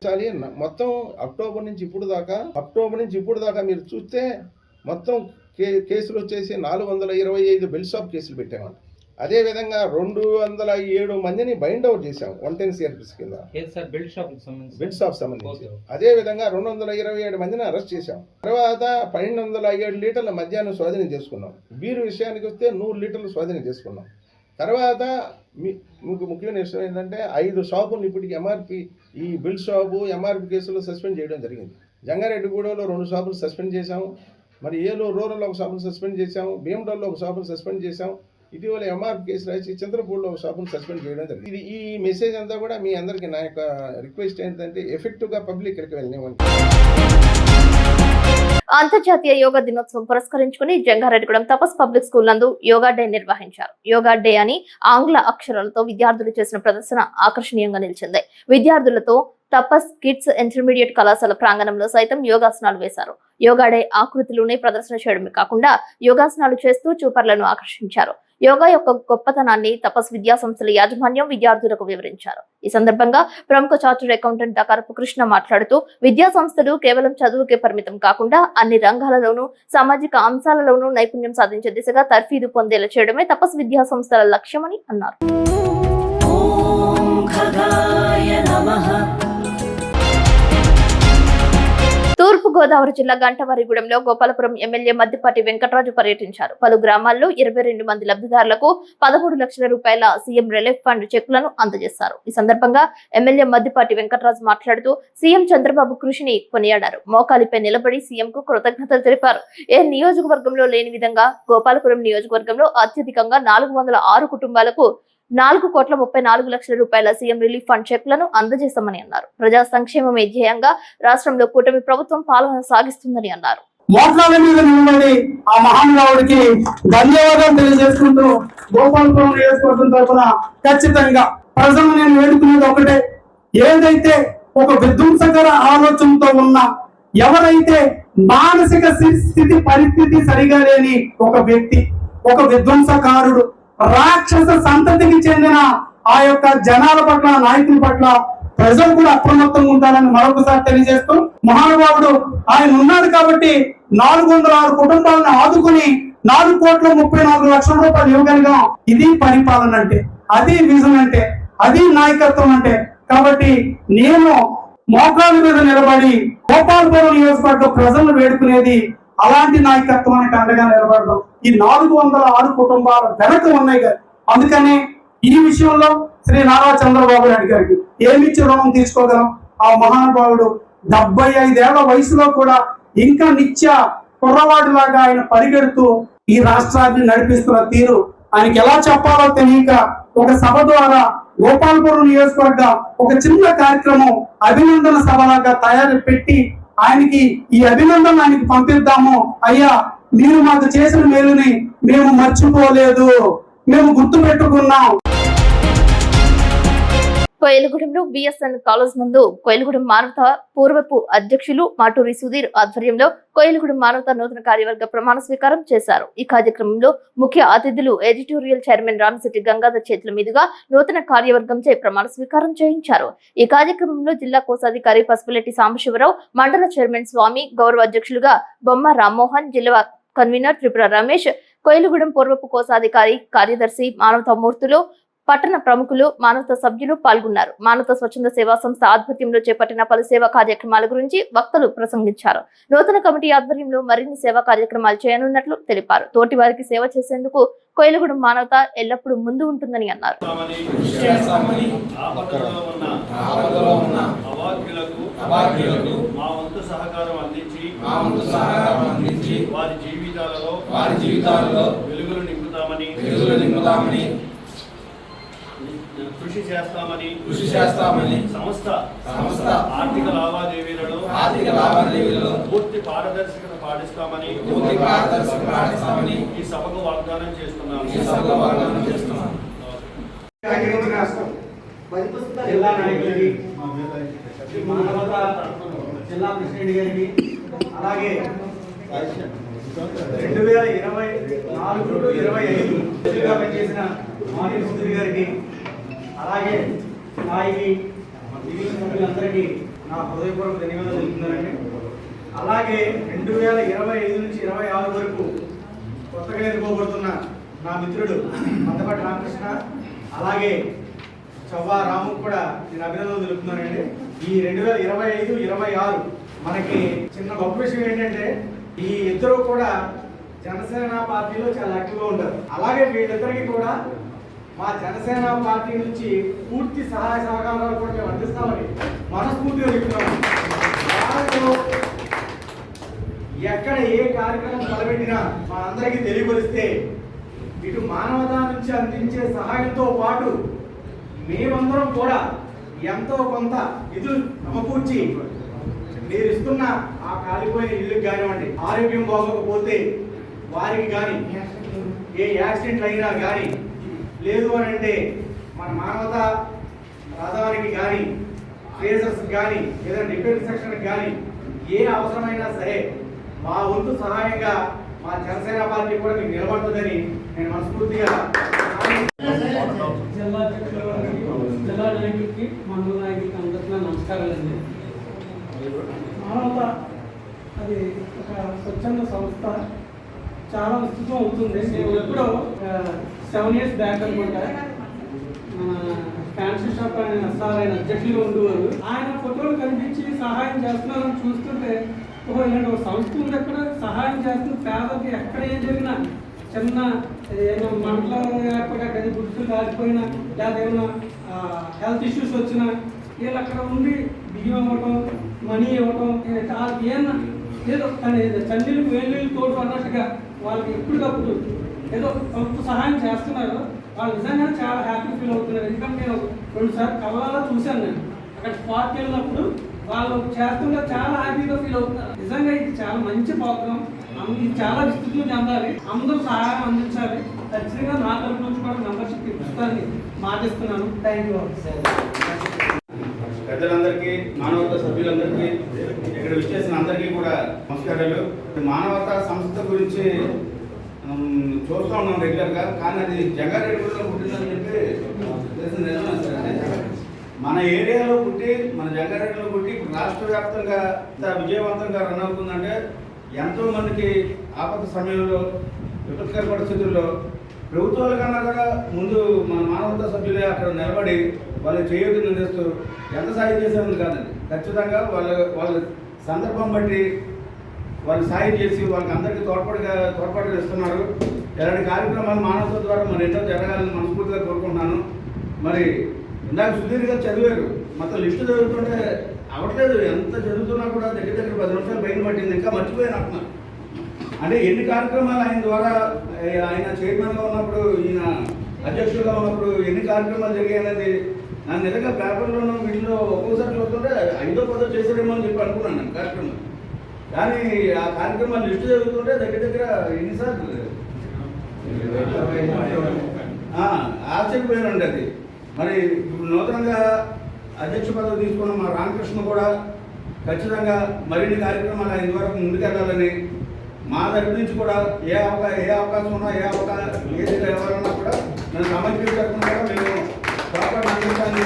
మొత్తం అక్టోబర్ నుంచి ఇప్పుడు దాకా మీరు చూస్తే మొత్తం కేసులు వచ్చేసి 425 బెల్ట్ షాప్ కేసులు పెట్టామంట. అదేవిధంగా 207 మందిని బైండ్ అవుట్ చేశాం 110 CRPC కింద బెల్ట్ షాప్ సంబంధించి. అదేవిధంగా 227 మందిని అరెస్ట్ చేశాం. తర్వాత 1207 లీటర్ల మద్యాన్ని స్వాధీనం చేసుకున్నాం. బీరు విషయానికి వస్తే 100 లీటర్లు స్వాధీనం చేసుకున్నాం. తర్వాత మీకు ముఖ్యమైన విషయం ఏంటంటే 5 షాపులను ఇప్పటికి ఎంఆర్పి ఈ బెల్ట్ షాపు ఎంఆర్పి కేసులో సస్పెండ్ చేయడం జరిగింది. జంగారెడ్డిగూడలో 2 షాపులు సస్పెండ్ చేశాము. మరి ఏలూరు రూరల్లో ఒక షాపును సస్పెండ్ చేశాము. భీమడోల్లో ఒక షాపును సస్పెండ్ చేశాము. ఇటీవల ఎంఆర్పి కేసు రాసి చంద్రపూర్లో ఒక షాపును సస్పెండ్ చేయడం జరిగింది. ఈ మెసేజ్ అంతా కూడా మీ అందరికీ నా యొక్క రిక్వెస్ట్ ఏంటంటే ఎఫెక్టివ్గా పబ్లిక్ వెళ్ళనివ్వండి. అంతర్జాతీయ యోగా దినోత్సవం పురస్కరించుకుని జంగారెడ్డిగూడెం తపస్ పబ్లిక్ స్కూల్ నందు యోగా డే నిర్వహించారు. యోగా డే అని ఆంగ్ల అక్షరాలతో విద్యార్థులు చేసిన ప్రదర్శన ఆకర్షణీయంగా నిలిచింది. విద్యార్థులతో తపస్ కిడ్స్ ఇంటర్మీడియట్ కళాశాల ప్రాంగణంలో సైతం యోగాసనాలు వేశారు. యోగా డే ఆకృతిలోనే ప్రదర్శన చేయడమే కాకుండా యోగాసనాలు చేస్తూ చూపర్లను ఆకర్షించారు. యోగా యొక్క గొప్పతనాన్ని తపస్ విద్యా సంస్థల యాజమాన్యం విద్యార్థులకు వివరించారు. ఈ సందర్భంగా ప్రముఖ చార్టర్డ్ అకౌంటెంట్ దకరపు కృష్ణ మాట్లాడుతూ విద్యా సంస్థలు కేవలం చదువుకే పరిమితం కాకుండా అన్ని రంగాలలోనూ సామాజిక అంశాలలోనూ నైపుణ్యం సాధించే దిశగా తర్ఫీదు పొందేలా చేయడమే తపస్ విద్యా సంస్థల లక్ష్యమని అన్నారు. తూర్పు గోదావరి జిల్లా గంటవారిగూడెంలో గోపాలపురం ఎమ్మెల్యే మద్దిపాటి వెంకటరాజు పర్యటించారు. పలు గ్రామాల్లో 22 మంది లబ్ధిదారులకు 13 లక్షల రూపాయల సీఎం రిలీఫ్ ఫండ్ చెక్కులను అందజేశారు. ఈ సందర్భంగా ఎమ్మెల్యే మద్దిపాటి వెంకటరాజు మాట్లాడుతూ సీఎం చంద్రబాబు కృషిని కొనియాడారు. మోకాలిపై నిలబడి సీఎంకు కృతజ్ఞతలు తెలిపారు. ఏ నియోజకవర్గంలో లేని విధంగా గోపాలపురం నియోజకవర్గంలో అత్యధికంగా 406 కుటుంబాలకు 4,34,00,000 రూపాయల సీఎం రిలీఫ్ ఫండ్ చెక్లను అందజేశామని అన్నారు. ప్రజా సంక్షేమమే ధ్యేయంగా రాష్ట్రంలో కూటమి ప్రభుత్వం పాలన సాగిస్తుందని అన్నారు. మోట్లాల మీద నిలబడి ఆ మహానుభావుడికి ధన్యవాదాలు తెలియజేసుకుంటూ గోపాలపురం నియోజకవర్గం తరఫున ఖచ్చితంగా ప్రజలు నేను వేడుకునేది ఒకటే, ఏదైతే ఒక విధ్వంసకర ఆలోచనతో ఉన్న ఎవరైతే మానసిక స్థితి పరిస్థితి సరిగా లేని ఒక వ్యక్తి, ఒక విధ్వంసకారుడు, రాక్షస సంతతికి చెందిన ఆ యొక్క జనాల పట్ల, నాయకుల పట్ల ప్రజలు కూడా అప్రమత్తంగా ఉండాలని మరొకసారి తెలియజేస్తూ, మహానుభావుడు ఆయన ఉన్నాడు కాబట్టి 406 కుటుంబాలను ఆదుకుని 4,34,00,000 రూపాయలు ఇవ్వగలిగాం. ఇది పరిపాలన అంటే, అది విజన్ అంటే, అది నాయకత్వం అంటే. కాబట్టి నేను మోకాళ్ళ మీద నిలబడి గోపాలపురం నియోజకవర్గ ప్రజలను వేడుకునేది అలాంటి నాయకత్వానికి అండగా నిలబడడం. ఈ 406 కుటుంబాలు వెనక ఉన్నాయి కదా, అందుకనే ఈ విషయంలో శ్రీ నారా చంద్రబాబు నాయుడు గారికి ఏమిచ్చి రుణం తీసుకోగలం. ఆ మహానుభావుడు 75 ఏళ్ల వయసులో కూడా ఇంకా నిత్య కుర్రవాడిలాగా ఆయన పరిగెడుతూ ఈ రాష్ట్రాన్ని నడిపిస్తున్న తీరు ఆయనకి ఎలా చెప్పాలో తెలియక ఒక సభ ద్వారా గోపాలపురం నియోజకవర్గ ఒక చిన్న కార్యక్రమం అభినందన సభలాగా తయారు పెట్టి ఆయనకి ఈ అభినందన ఆయనకి పంపిద్దాము. అయ్యా, మీరు మాకు చేసిన మేలుని మేము మర్చిపోలేదు, మేము గుర్తు పెట్టుకున్నాం. కోయిలగూడెంలో బిఎస్ఎన్ కాలేజ్ నందు కోయిలగూడెం మానవత పూర్వపు అధ్యక్షులు మాటూరి సుధీర్ ఆధ్వర్యంలో కోయిలగూడెం మానవత నూతన కార్యవర్గ ప్రమాణ స్వీకారం చేశారు. ఈ కార్యక్రమంలో ముఖ్య అతిథులు ఎడిటోరియల్ చైర్మన్ రామశెట్టి గంగాధర్ చేతుల మీదుగా నూతన కార్యవర్గంచే ప్రమాణ స్వీకారం చేయించారు. ఈ కార్యక్రమంలో జిల్లా కోశాధికారి పసుపులెట్టి సాంబశివరావు, మండల చైర్మన్ స్వామి, గౌరవ అధ్యక్షులుగా బొమ్మ రామ్మోహన్, జిల్లా కన్వీనర్ త్రిపుర రమేష్, కోయిలగూడెం పూర్వపు కోశాధికారి, కార్యదర్శి, మానవతా మూర్తులు, పట్టణ ప్రముఖులు, మానవతా సభ్యులు పాల్గొన్నారు. మానవతా స్వచ్ఛంద సేవా సంస్థ ఆధ్వర్యంలో చేపట్టిన పలు సేవా కార్యక్రమాల గురించి వక్తలు ప్రసంగించారు. నూతన కమిటీ ఆధ్వర్యంలో మరిన్ని సేవా కార్యక్రమాలు చేయనున్నట్లు తెలిపారు. తోటి వారికి సేవ చేసేందుకు కోయిలగూడెం మానవత ఎల్లప్పుడూ ముందు ఉంటుందని అన్నారు. వారి జీవితాలలో వెలుగులు నింపుతామని కృషి చేస్తామని సంస్థ ఆర్థిక లావాదేవీలలో పూర్తి పారదర్శకత పాటిస్తామని ఈ సభకు వాగ్దానం చేస్తున్నాము. జిల్లా నాయకులకి, మానవత జిల్లా ప్రెసిడెంట్ గారికి, అలాగే 2024-25 పనిచేసిన మాజీ మంత్రి గారికి, అలాగే స్థాయికి మిగిలిన సభ్యులందరికీ నా హృదయపూర్వక ధన్యవాదాలు తెలుపుతున్నానండి. అలాగే 2025 నుంచి 26 వరకు కొత్తగా ఎన్నుకోబడుతున్న నా మిత్రుడు మద్దపాటి రామకృష్ణ, అలాగే చవ్వా రాము కూడా నేను అభినందనలు తెలుపుతున్నానండి. ఈ 2025-26 మనకి చిన్న గొప్ప విషయం ఏంటంటే, ఈ ఇద్దరు కూడా జనసేన పార్టీలో చాలా యాక్టివ్గా ఉంటారు. అలాగే వీళ్ళిద్దరికి కూడా మా జనసేన పార్టీ నుంచి పూర్తి సహాయ సహకారాలు కూడా మేము అందిస్తామని మనస్ఫూర్తిగా చెప్తున్నాము. వాళ్ళు ఎక్కడ ఏ కార్యక్రమం తలపెట్టినా మా అందరికీ తెలియపరిస్తే ఇటు మానవతా నుంచి అందించే సహాయంతో పాటు మేమందరం కూడా ఎంతో కొంత నిధులు సమకూర్చి మీరు ఇస్తున్న ఆ కాలిపోయిన ఇల్లుకి కానివ్వండి, ఆరోగ్యం బాగోకపోతే వారికి కానీ, ఏ యాక్సిడెంట్ అయినా కానీ, లేదు అని అంటే మన మానవత రథానికి కానీ, ట్రేసర్స్ కానీ, ఏదైనా డిఫెన్స్ సెక్షన్కి కానీ ఏ అవసరమైనా సరే మా వంతు సహాయంగా మా జనసేన పార్టీ కూడా మీకు నిలబడుతుందని నేను మనస్ఫూర్తిగా జిల్లా నాయకులకి, మండల నాయకులకి అందరికీ నమస్కారాలండి. మానవత అది ఒక స్వచ్ఛంద సంస్థ, చాలా విస్తృతం అవుతుంది. నేను ఎప్పుడో 7 years బ్యాక్ అనుకుంటా మన ఫ్యాన్సీ షాప్ ఆయన సార్ ఆయన అధ్యక్షులుగా ఉండేవారు. ఆయన ఫోటోలు కనిపించి సహాయం చేస్తున్నారని చూస్తుంటే ఇలాంటి ఒక సంస్థ ఉంది, ఎక్కడ సహాయం చేస్తుంది పేదలకి. ఎక్కడ ఏం జరిగినా చిన్న ఏమైనా మంటలు ఏర్పడా గది గుర్తులు కాలిపోయినా లేదా ఏమైనా హెల్త్ ఇష్యూస్ వచ్చినా వీళ్ళు అక్కడ ఉండి బియ్యం ఇవ్వటం, మనీ ఇవ్వటం, ఏమన్నా ఏదో చండీలకు వేళ్ళు తోడు అన్నట్టుగా వాళ్ళకి ఎప్పటికప్పుడు ఏదో కొంత సహాయం చేస్తున్నారు. వాళ్ళు నిజంగానే చాలా హ్యాపీ ఫీల్ అవుతున్నారు. ఎందుకంటే నేను 2 సార్లు కళ్ళలో చూశాను. నేను అక్కడ స్పాట్కి వెళ్ళినప్పుడు వాళ్ళు చేస్తుంటే చాలా హ్యాపీగా ఫీల్ అవుతున్నారు. నిజంగా ఇది చాలా మంచి ప్రోగ్రాం. ఇది చాలా విస్తృతిలో చెందాలి, అందరూ సహాయం అందించాలి. ఖచ్చితంగా నా తరపు నుంచి కూడా మెంబర్షిప్ ఇస్తానని మాటిస్తున్నాను. Thank you. పెద్దలందరికీ, మానవతా సభ్యులందరికీ, ఇక్కడ విచ్చేసిన అందరికీ కూడా నమస్కారాలు. మానవతా సంస్థ గురించి చూస్తూ ఉన్నాం రెగ్యులర్గా, కానీ అది జంగారెడ్డిగూడలో పుట్టిందని చెప్పి తెలిసింది నిజమే సార్. మన ఏరియాలో పుట్టి, మన జంగారెడ్డిలో పుట్టి ఇప్పుడు రాష్ట్ర వ్యాప్తంగా విజయవంతంగా రన్ అవుతుందంటే ఎంతో మందికి ఆపద సమయంలో, విపత్కర పరిస్థితుల్లో ప్రభుత్వాల కన్నా కూడా ముందు మన మానవతా సభ్యులే అక్కడ నిలబడి వాళ్ళకి చేయూతను అందిస్తూ ఎంత సాయం చేసేవాళ్ళు కాదండి. ఖచ్చితంగా వాళ్ళ సందర్భం బట్టి వాళ్ళు సాయం చేసి వాళ్ళకి అందరికీ తోడ్పాటుగా ఇస్తున్నారు. ఇలాంటి కార్యక్రమాలు మానవత ద్వారా మరి ఎన్నో జరగాలని మనస్ఫూర్తిగా కోరుకుంటున్నాను. మరి ఇందాక సుదీర్ఘంగా చదివారు, మొత్తం లిస్టు చదువుతుంటే అవ్వట్లేదు. ఎంత చదువుతున్నా కూడా దగ్గర 10 నిమిషాలు పైన పట్టింది, ఇంకా మర్చిపోయాను అంటున్నారు. అంటే ఎన్ని కార్యక్రమాలు ఆయన ద్వారా, ఆయన చైర్మన్గా ఉన్నప్పుడు, ఈయన అధ్యక్షులుగా ఉన్నప్పుడు ఎన్ని కార్యక్రమాలు జరిగాయి అనేది నాకు నిజంగా పేపర్లోనూ వీటిలో ఒక్కోసారి చూస్తుంటే 5ో 10ో చేసాడేమో అని చెప్పి అనుకున్నాను నేను కార్యక్రమం. కానీ ఆ కార్యక్రమాలు లిస్టు చదువుతుంటే దగ్గర ఎన్నిసార్లు ఆశ్చర్యపోయానండి అది. మరి ఇప్పుడు నూతనంగా అధ్యక్ష పదవి తీసుకున్న మా రామకృష్ణ కూడా ఖచ్చితంగా మరిన్ని కార్యక్రమాలు ఆయన ద్వారా ముందుకెళ్ళాలని, మా దగ్గర నుంచి కూడా ఏ అవకాశం ఉన్నా, ఏది ఎవరన్నా కూడా మేము సమర్పించకుండా మేము ప్రాపర్ అందించాలని.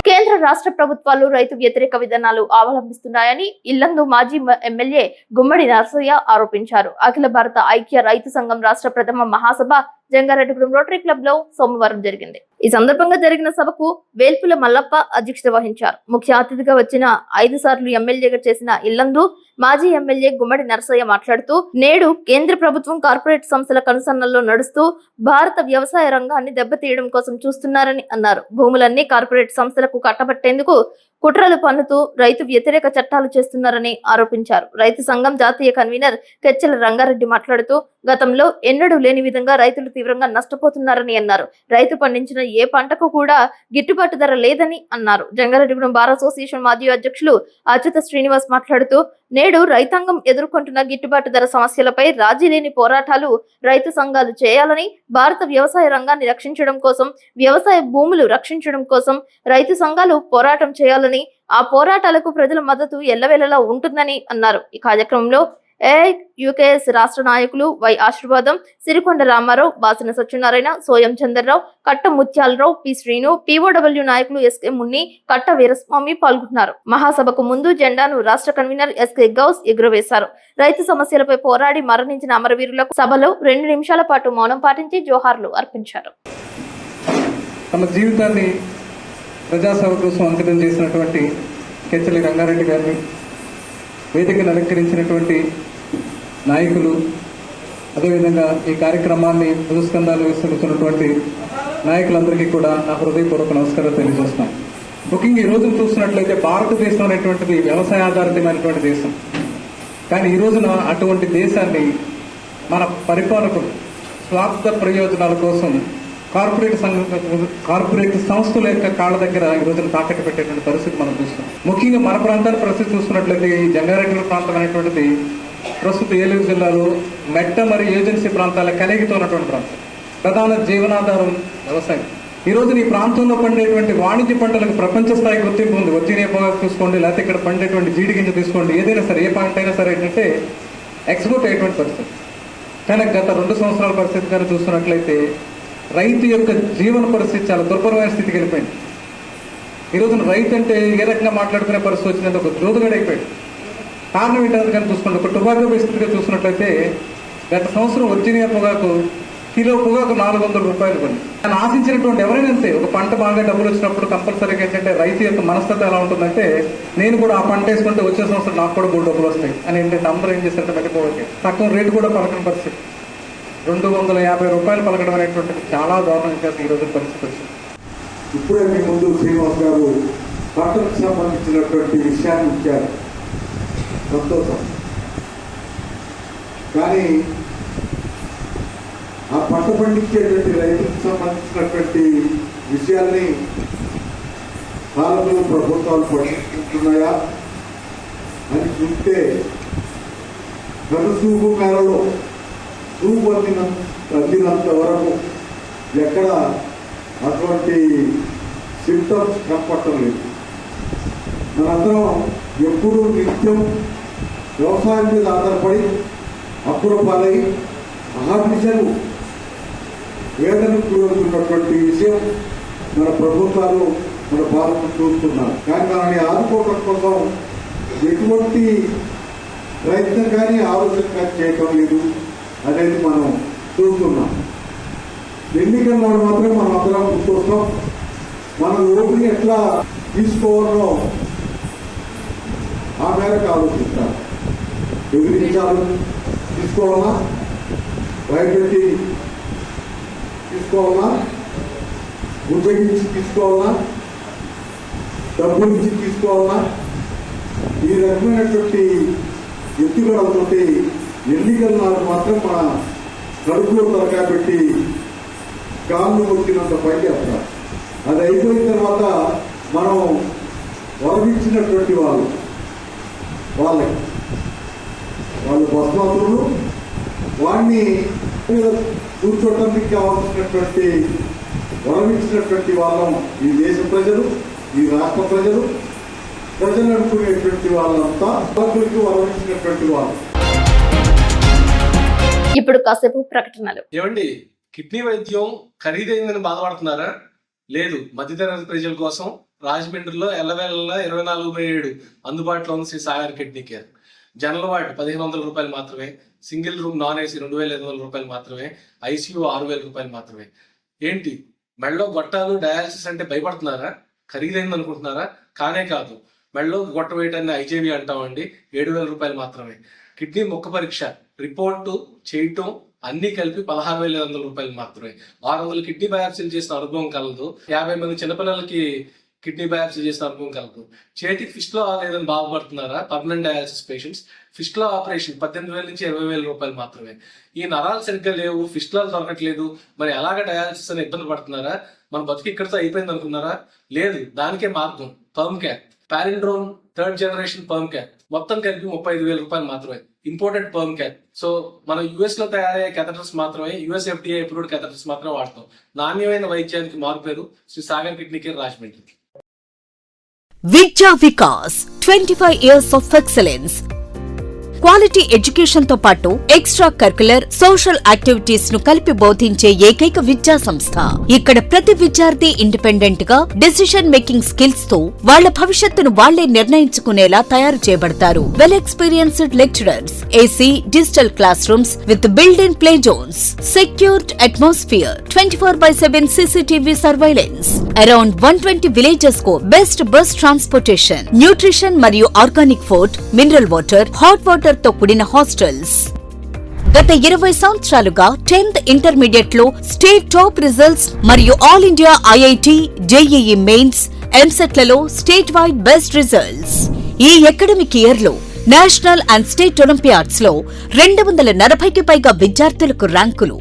కేంద్ర రాష్ట్ర ప్రభుత్వాలు రైతు వ్యతిరేక విధానాలు అవలంబిస్తున్నాయని ఇల్లందు మాజీ ఎమ్మెల్యే గుమ్మడి నరసయ్య ఆరోపించారు. అఖిల భారత ఐక్య రైతు సంఘం రాష్ట్ర ప్రథమ మహాసభ జంగారెడ్డిగూడెం రోటరీ క్లబ్ లో సోమవారం జరిగింది. ఈ సందర్భంగా జరిగిన సభకు వేల్పుల మల్లప్ప అధ్యక్షత వహించారు. ముఖ్య అతిథిగా వచ్చిన 5 సార్లు ఎమ్మెల్యేగా చేసిన ఇల్లందు మాజీ ఎమ్మెల్యే గుమ్మడి నరసయ్య మాట్లాడుతూ, నేడు కేంద్ర ప్రభుత్వం కార్పొరేట్ సంస్థల కనుసన్నల్లో నడుస్తూ భారత వ్యవసాయ రంగాన్ని దెబ్బతీయడం కోసం చూస్తున్నారని అన్నారు. భూములన్నీ కార్పొరేట్ సంస్థలకు కట్టబట్టేందుకు కుట్రలు పన్నుతూ రైతు వ్యతిరేక చట్టాలు చేస్తున్నారని ఆరోపించారు. రైతు సంఘం జాతీయ కన్వీనర్ కెచ్చల రంగారెడ్డి మాట్లాడుతూ, గతంలో ఎన్నడూ లేని విధంగా రైతులు తీవ్రంగా నష్టపోతున్నారని అన్నారు. రైతు పండించిన ఏ పంటకు కూడా గిట్టుబాటు ధర లేదని అన్నారు. జంగారెడ్డిగూడెం బార్ అసోసియేషన్ మాజీ అధ్యక్షులు అచ్యుత శ్రీనివాస్ మాట్లాడుతూ, నేడు రైతాంగం ఎదుర్కొంటున్న గిట్టుబాటు ధర సమస్యలపై రాజీ లేని పోరాటాలు రైతు సంఘాలు చేయాలని, భారత వ్యవసాయ రంగాన్ని రక్షించడం కోసం, వ్యవసాయ భూములు రక్షించడం కోసం రైతు సంఘాలు పోరాటం చేయాలని, ఆ పోరాటాలకు ప్రజల మద్దతు ఎల్లవేళలా ఉంటుందని అన్నారు. ఈ కార్యక్రమంలో యుకేఎస్ రాష్ట్ర నాయకులు వై ఆశీర్వాదం, సిరికొండ రామారావు, బాసిన సత్యనారాయణ, సోయం చంద్రరావు, కట్ట ముత్యాలరావు, పి శ్రీను, పిఓడబ్ల్యూ నాయకులు ఎస్కే మున్ని, కట్ట వీరస్వామి పాల్గొన్నారు. మహాసభకు ముందు జెండాను రాష్ట్ర కన్వీనర్ ఎస్కే గౌస్ ఎగురవేశారు. రైతు సమస్యలపై పోరాడి మరణించిన అమరవీరులకు సభలో 2 నిమిషాల పాటు మౌనం పాటించి జోహార్లు అర్పించారు. తమ జీవితాన్ని ప్రజాసేవ కోసం అంకితం చేసినటువంటి కెచ్చలి రంగారెడ్డి గారిని, వేదికను అలంకరించినటువంటి నాయకులు, అదేవిధంగా ఈ కార్యక్రమాన్ని పురస్కందాలు విస్తరిస్తున్నటువంటి నాయకులందరికీ కూడా నా హృదయపూర్వక నమస్కారాలు తెలియజేస్తున్నాం. ముఖ్యంగా ఈ రోజు చూసినట్లయితే భారతదేశం అనేటువంటిది వ్యవసాయ ఆధారితమైనటువంటి దేశం. కానీ ఈ రోజున అటువంటి దేశాన్ని మన పరిపాలకులు స్వార్థ ప్రయోజనాల కోసం కార్పొరేట్ సంస్థల యొక్క కాళ్ళ దగ్గర ఈ రోజున తాకట్టు పెట్టేటువంటి పరిస్థితి మనం చూస్తాం. ముఖ్యంగా మన ప్రాంతాల పరిస్థితి చూస్తున్నట్లయితే ఈ జంగారెడ్డిగూడెం ప్రాంతం అనేటువంటిది ప్రస్తుత ఏలూరు జిల్లాలో మెట్ట మరియు ఏజెన్సీ ప్రాంతాల కలిగితో ఉన్నటువంటి ప్రాంతం. ప్రధాన జీవనాధారం వ్యవసాయం. ఈ రోజు ఈ ప్రాంతంలో పండేటువంటి వాణిజ్య పంటలకు ప్రపంచ స్థాయి గుర్తింపు ఉంది. వచ్చే పొగాకు తీసుకోండి, లేకపోతే ఇక్కడ పండేటువంటి జీడి గింజ తీసుకోండి, ఏదైనా సరే, ఏ పంట అయినా సరే ఏంటంటే ఎక్స్పోర్ట్ అయ్యేటువంటి పరిస్థితి. కానీ గత 2 సంవత్సరాల పరిస్థితి కానీ చూస్తున్నట్లయితే రైతు యొక్క జీవన పరిస్థితి చాలా దుర్భరమైన స్థితికి వెళ్ళిపోయింది. ఈ రోజున రైతు అంటే ఏ రకంగా మాట్లాడుకునే పరిస్థితి వచ్చిందంటే ఒక జోదుగడ అయిపోయాడు. కారణం ఏంటంటే కానీ చూసుకోండి, ఒక టొబాకో పరిస్థితిగా చూసినట్లయితే గత సంవత్సరం వర్జీనియా పొగాకు కిలో పొగాకు 400 రూపాయలు కొని నేను ఆశించినటువంటి ఎవరైనా అంతే. ఒక పంట బాగా డబ్బులు వచ్చినప్పుడు కంపల్సరీగా ఏంటంటే రైతు యొక్క మనస్తత్వం ఎలా ఉంటుందంటే నేను కూడా ఆ పంట వేసుకుంటే వచ్చే సంవత్సరం నాకు కూడా 3 డబ్బులు వస్తాయి అని ఏంటంటే అందరూ ఏం చేస్తారంటే మెట్టుకోవాలి తక్కువ రేటు కూడా పలకని పరిస్థితి. 250 రూపాయలు పలకడం అనేటువంటిది చాలా దారుణంగా ఈరోజు పరిస్థితి వచ్చింది. ఇప్పుడే మీ ముందు శ్రీనివాస్ గారు పంటకు సంబంధించినటువంటి విషయాన్ని ఇచ్చారు, సంతోషం. కానీ ఆ పంట పండించేటువంటి రైతులకు సంబంధించినటువంటి విషయాల్ని పాలకులు ప్రభుత్వాలు పట్టించుకుంటున్నాయా అని చూస్తే కనుసూపు మేరలో చూపు అందినంత వరకు ఎక్కడ అటువంటి సింప్టమ్స్ కనపడటం లేదు. మనందరం ఎప్పుడూ నిత్యం వ్యవసాయం మీద ఆధారపడి అప్పుల పాలై అహర్నిశలు వేదనకు గురవుతున్నటువంటి విషయం మన ప్రభుత్వాలు మన పాలన చూస్తున్నారు. కానీ మనల్ని ఆదుకోవడం కోసం ఎటువంటి ప్రయత్నం కానీ ఆలోచన కానీ చేయటం లేదు అనేది మనం చూస్తున్నాం. ఎన్నికల నాడు మాత్రం మనం అందరం గుర్తొస్తాం. మన ఓటుని ఎట్లా తీసుకోవాలో ఆ మేరకు ఆలోచిస్తారు. ఎదిరించాలి తీసుకోవాలా, భయపెట్టి తీసుకోవాలా, ఉద్యోగించి తీసుకోవాలా, డబ్బులు ఇచ్చి తీసుకోవాలా, ఈ రకమైనటువంటి ఎత్తుగడలతో ఎన్నికల నాడు మాత్రం మన కడుపులో తలకాయ పెట్టి కాళ్ళు మొక్కినంత పని చేస్తారు. అది అయిపోయిన తర్వాత మనం వరమించినటువంటి వాళ్ళు బస్మాతులు వాడిని కూర్చోటానికి కావాల్సినటువంటి వరమించినటువంటి వాళ్ళం ఈ దేశ ప్రజలు, ఈ రాష్ట్ర ప్రజలు అనుకునేటువంటి వాళ్ళంతా పాలకులకి వరమించినటువంటి వాళ్ళు. ఇప్పుడు కాసేపు ప్రకటనలు. ఏమండి, కిడ్నీ వైద్యం ఖరీదైందని బాధపడుతున్నారా? లేదు, మధ్యతరగతి ప్రజల కోసం రాజమండ్రిలో ఎల్లవేళ 24/7 అందుబాటులో ఉంది Sri Sagar kidney care. General ward 1500 రూపాయలు మాత్రమే, సింగిల్ రూమ్ నాన్ ఏసీ 2500 రూపాయలు మాత్రమే, ఐసీయూ 6000 రూపాయలు మాత్రమే. ఏంటి మెడలో గొట్టాలు డయాలసిస్ అంటే భయపడుతున్నారా? ఖరీదైంది అనుకుంటున్నారా? కానే కాదు. మెడలో గొట్ట వేయటాన్ని ఐజేవి అంటామండి, 7000 రూపాయలు మాత్రమే. కిడ్నీ ముక్క పరీక్ష రిపోర్టు చేయటం అన్ని కలిపి 16,500 రూపాయలు మాత్రమే. 600 కిడ్నీ బయాప్సీలు చేసిన అనుభవం కలదు. 50 మంది చిన్నపిల్లలకి కిడ్నీ బయాప్సీ చేసిన అనుభవం కలదు. చేతికి ఫిస్టులా లేదని బాధపడుతున్నారా? Permanent dialysis patients fistula operation 18,000 నుంచి 20,000 రూపాయలు మాత్రమే. ఈ నరాలు సరిగ్గా లేవు, ఫిస్టులాలు దొరకట్లేదు, మరి ఎలాగ డయాలసిస్ అని ఇబ్బంది పడుతున్నారా? మన బతుకు ఇక్కడితో అయిపోయింది అనుకున్నారా? లేదు, దానికే మార్గం perm care. Palindrome 3rd generation perm care మొత్తం కలిపి 35,000 రూపాయలు మాత్రమే. Imported perm care. సో మనం యుఎస్ లో తయారయ్యే కెథటర్స్ మాత్రమే, యుఎస్ FDA అప్రూవ్డ్ కెథటర్స్ మాత్రమే వాడతాం. నాణ్యమైన వైద్యానికి మారుపేరు శ్రీ సాగర్ కిడ్నీ కేర్ రాజమండ్రి. విద్యా Vikas 25 years of excellence. Quality education తో పాటు ఎక్స్ట్రా కరిక్యులర్ సోషల్ యాక్టివిటీస్ ను కలిపి బోధించే ఏకైక విద్యా సంస్థ. ఇక్కడ ప్రతి విద్యార్థి ఇండిపెండెంట్ గా డెసిషన్ మేకింగ్ స్కిల్స్ తో వాళ్ల భవిష్యత్తును వాళ్లే నిర్ణయించుకునేలా తయారు చేయబడతారు. Well experienced lecturers, AC digital class rooms with built in play zones, secured atmosphere, 24/7 CCTV surveillance. Around 120 villages కు బెస్ట్ బస్ ట్రాన్స్పోర్టేషన్, న్యూట్రిషన్ మరియు organic food, mineral water, hot water తో కూడిన హాస్టల్స్. గత 20 సంవత్సరాలుగా 10th ఇంటర్మీడియట్ లో స్టేట్ టాప్ రిజల్ట్స్ మరియు all India IIT, JEE Mains, EAMCET లలో స్టేట్ వైడ్ బెస్ట్ రిజల్ట్స్. ఈ అకాడమిక్ ఇయర్ లో నేషనల్ అండ్ స్టేట్ ఒలింపియాడ్స్ లో 240కి పైగా విద్యార్థులకు ర్యాంకులు.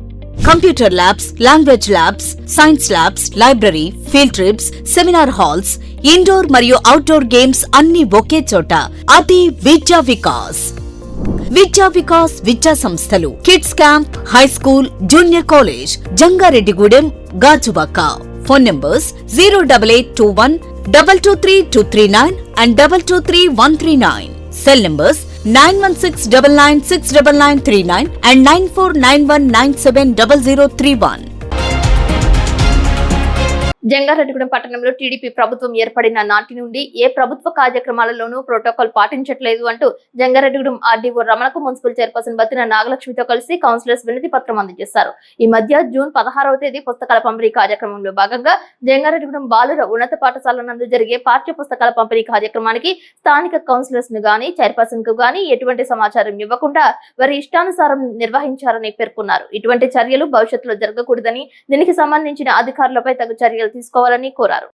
Computer labs, language labs, science labs, library, field trips, seminar halls, indoor మరియు అవుట్డోర్ గేమ్స్ అన్ని ఒకే చోట. అది విద్యా వికాస్. విద్యా వికాస్ విద్యా సంస్థలు kids camp, high school, junior college, Jangareddygudem, Gajuwaka. Phone numbers 08821 223 and 223 cell numbers 9169969939 and 9491970031. Jangareddygudem పట్టణంలో టీడీపీ ప్రభుత్వం ఏర్పడిన నాటి నుండి ఏ ప్రభుత్వ కార్యక్రమాలలోనూ ప్రోటోకాల్ పాటించట్లేదు అంటూ జంగారెడ్డిగూడెం ఆర్డీఓ రమణకు మున్సిపల్ చైర్పర్సన్ బత్తిన నాగలక్ష్మితో కలిసి కౌన్సిలర్స్ వినతి పత్రం అందజేశారు. ఈ మధ్య జూన్ 16వ తేదీ పుస్తకాల పంపిణీ కార్యక్రమంలో భాగంగా జంగారెడ్డిగూడెం బాలుర ఉన్నత పాఠశాల నందు జరిగే పాఠ్య పుస్తకాల పంపిణీ కార్యక్రమానికి స్థానిక కౌన్సిలర్స్ ను గాని చైర్పర్సన్ కు గాని ఎటువంటి సమాచారం ఇవ్వకుండా వారి ఇష్టానుసారం నిర్వహించారని పేర్కొన్నారు. ఇటువంటి చర్యలు భవిష్యత్తులో జరగకూడదని దీనికి సంబంధించిన అధికారులపై తగు చర్యలు తీసుకోవాలని కోరారు.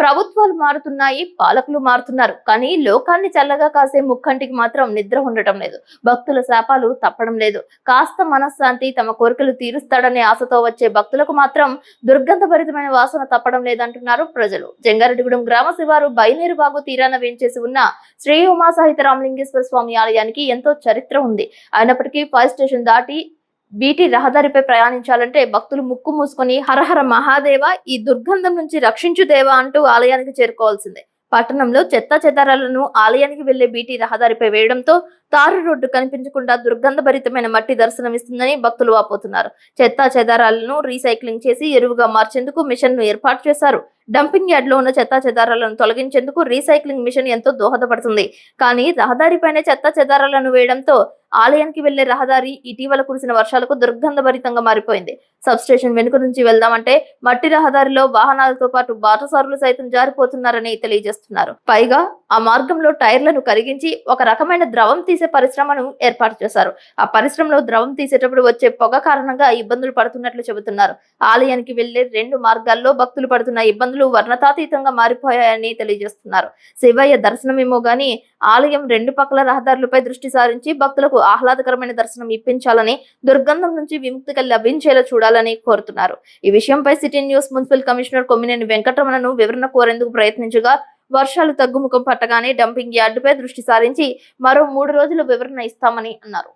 ప్రభుత్వాలు మారుతున్నాయి, పాలకులు మారుతున్నారు, కానీ లోకాన్ని చల్లగా కాసే ముక్కంటికి మాత్రం నిద్ర ఉండటం లేదు. భక్తుల శాపాలు తప్పడం లేదు. కాస్త మనశ్శాంతి, తమ కోరికలు తీరుస్తాడనే ఆశతో వచ్చే భక్తులకు మాత్రం దుర్గంధభరితమైన వాసన తప్పడం లేదంటున్నారు ప్రజలు. జంగారెడ్డిగూడెం గ్రామ శివారు బైనేరువాగు తీరాన వేంచేసి ఉన్న శ్రీ ఉమా సహిత రామలింగేశ్వర స్వామి ఆలయానికి ఎంతో చరిత్ర ఉంది. అయినప్పటికీ ఫైర్ స్టేషన్ దాటి బీటీ రహదారిపై ప్రయాణించాలంటే భక్తులు ముక్కు మూసుకొని హరహర మహాదేవ, ఈ దుర్గంధం నుంచి రక్షించు దేవా అంటూ ఆలయానికి చేరుకోవాల్సిందే. పట్టణంలో చెత్త చెదారాలను ఆలయానికి వెళ్లే బీటీ రహదారిపై వేయడంతో తారు రోడ్డు కనిపించకుండా దుర్గంధభరితమైన మట్టి దర్శనమిస్తుందని భక్తులు వాపోతున్నారు. చెత్త చెదారాలను రీసైక్లింగ్ చేసి ఎరువుగా మార్చేందుకు మిషన్ ను ఏర్పాటు చేశారు. డంపింగ్ యార్డ్ లో ఉన్న చెత్త చెదారాలను తొలగించేందుకు రీసైక్లింగ్ మిషన్ ఎంతో దోహదపడుతుంది. కానీ రహదారిపైనే చెత్త చెదారాలను వేయడంతో ఆలయానికి వెళ్లే రహదారి ఇటీవల కురిసిన వర్షాలకు దుర్గంధభరితంగా మారిపోయింది. సబ్ స్టేషన్ వెనుక నుంచి వెళ్దామంటే మట్టి రహదారిలో వాహనాలతో పాటు బాటసారులు సైతం జారిపోతున్నారని తెలియజేస్తున్నారు. పైగా ఆ మార్గంలో టైర్లను కరిగించి ఒక రకమైన ద్రవం తీసే పరిశ్రమను ఏర్పాటు చేశారు. ఆ పరిశ్రమలో ద్రవం తీసేటప్పుడు వచ్చే పొగ కారణంగా ఇబ్బందులు పడుతున్నట్లు చెబుతున్నారు. ఆలయానికి వెళ్లే 2 మార్గాల్లో భక్తులు పడుతున్న ఇబ్బందులు వర్ణతాతీతంగా మారిపోయాయని తెలియజేస్తున్నారు. శివయ్య దర్శనమేమో గాని ఆలయం 2 పక్కల రహదారులపై దృష్టి సారించి భక్తులకు ఆహ్లాదకరమైన దర్శనం ఇప్పించాలని, దుర్గంధం నుంచి విముక్తి లభించేలా చూడాలని కోరుతున్నారు. ఈ విషయంపై city news municipal commissioner Kommineni వెంకటరమణను వివరణ కోరేందుకు ప్రయత్నించగా వర్షాలు తగ్గుముఖం పట్టగానే డంపింగ్ యార్డుపై దృష్టి సారించి మరో 3 రోజులు వివరణ ఇస్తామని అన్నారు.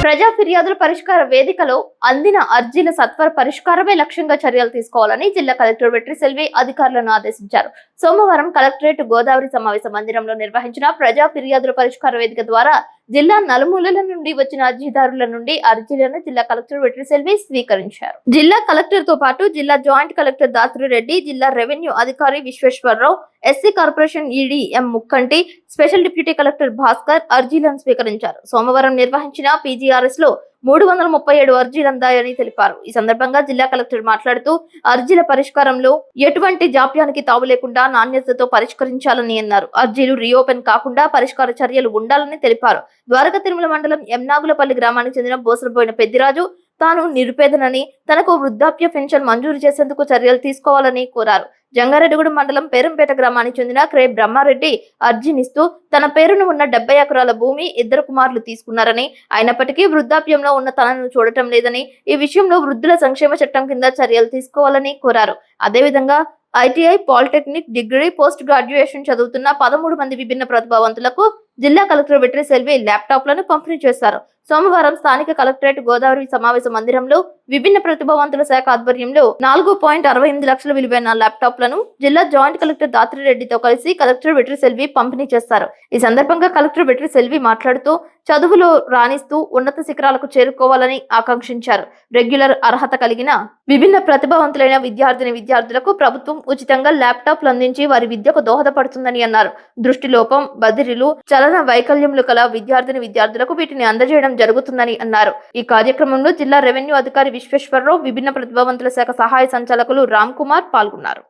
ప్రజా ఫిర్యాదుల పరిష్కార వేదికలో అందిన అర్జీల సత్వర పరిష్కారమే లక్ష్యంగా చర్యలు తీసుకోవాలని జిల్లా కలెక్టర్ వెట్రి సెల్వి అధికారులను ఆదేశించారు. సోమవారం కలెక్టరేట్ గోదావరి సమావేశ మందిరంలో నిర్వహించిన ప్రజా ఫిర్యాదుల పరిష్కార వేదిక ద్వారా జిల్లా నలుమూలల నుండి వచ్చిన అర్జీదారుల నుండి అర్జీలను జిల్లా కలెక్టర్ వెట్రి సెల్వి స్వీకరించారు. జిల్లా కలెక్టర్ తో పాటు జిల్లా జాయింట్ కలెక్టర్ దాత్రిరెడ్డి, జిల్లా రెవెన్యూ అధికారి విశ్వేశ్వరరావు, ఎస్సీ కార్పొరేషన్ ఈడీ ఎం ముక్కంటి, స్పెషల్ డిప్యూటీ కలెక్టర్ భాస్కర్ అర్జీలను స్వీకరించారు. సోమవారం నిర్వహించిన పీజీఆర్ఎస్ లో 337 అర్జీలు అందాయని తెలిపారు. ఈ సందర్భంగా జిల్లా కలెక్టర్ మాట్లాడుతూ అర్జీల పరిష్కారంలో ఎటువంటి జాప్యానికి తావు లేకుండా నాణ్యతతో పరిష్కరించాలని అన్నారు. అర్జీలు రీఓపెన్ కాకుండా పరిష్కార చర్యలు ఉండాలని తెలిపారు. ద్వారకా తిరుమల మండలం ఎమ్నాగులపల్లి గ్రామానికి చెందిన బోసరపోయిన పెద్దిరాజు తాను నిరుపేదనని, తనకు వృద్ధాప్య పెన్షన్ మంజూరు చేసేందుకు చర్యలు తీసుకోవాలని కోరారు. జంగారెడ్డిగూడెం మండలం పేరంపేట గ్రామానికి చెందిన క్రే బ్రహ్మారెడ్డి అర్జీనిస్తూ తన పేరును ఉన్న 70 ఎకరాల భూమి 2 కుమారులు తీసుకున్నారని, అయినప్పటికీ వృద్ధాప్యంలో ఉన్న తనను చూడటం లేదని, ఈ విషయంలో వృద్ధుల సంక్షేమ చట్టం కింద చర్యలు తీసుకోవాలని కోరారు. అదేవిధంగా ITI, polytechnic, degree, post graduation చదువుతున్న 13 మంది విభిన్న ప్రతిభావంతులకు జిల్లా కలెక్టర్ వెట్రి సెల్వి ల్యాప్టాప్లను పంపిణీ చేశారు. సోమవారం స్థానిక కలెక్టరేట్ గోదావరి సమావేశ మందిరంలో విభిన్న ప్రతిభావంతుల శాఖ ఆధ్వర్యంలో 4.68 లక్షల విలువైన ల్యాప్టాప్లను జిల్లా జాయింట్ కలెక్టర్ దాత్రిరెడ్డితో కలిసి కలెక్టర్ వెట్రి సెల్వి పంపిణీ చేశారు. ఈ సందర్భంగా కలెక్టర్ వెట్రి సెల్వి మాట్లాడుతూ చదువులో రాణిస్తూ ఉన్నత శిఖరాలకు చేరుకోవాలని ఆకాంక్షించారు. రెగ్యులర్ అర్హత కలిగిన విభిన్న ప్రతిభావంతులైన విద్యార్థులకు ప్రభుత్వం ఉచితంగా ల్యాప్టాప్లు అందించి వారి విద్యకు దోహదపడుతుందని అన్నారు. దృష్టిలోపం, బదిరీలు, చలన వైకల్యములు కల విద్యార్థులకు వీటిని అందజేయడం జరుగుతుందని అన్నారు. ఈ కార్యక్రమంలో జిల్లా రెవెన్యూ అధికారి విశ్వేశ్వరరావు, విభిన్న ప్రతిభావంతుల శాఖ సహాయ సంచాలకులు రామ్ కుమార్ పాల్గొన్నారు.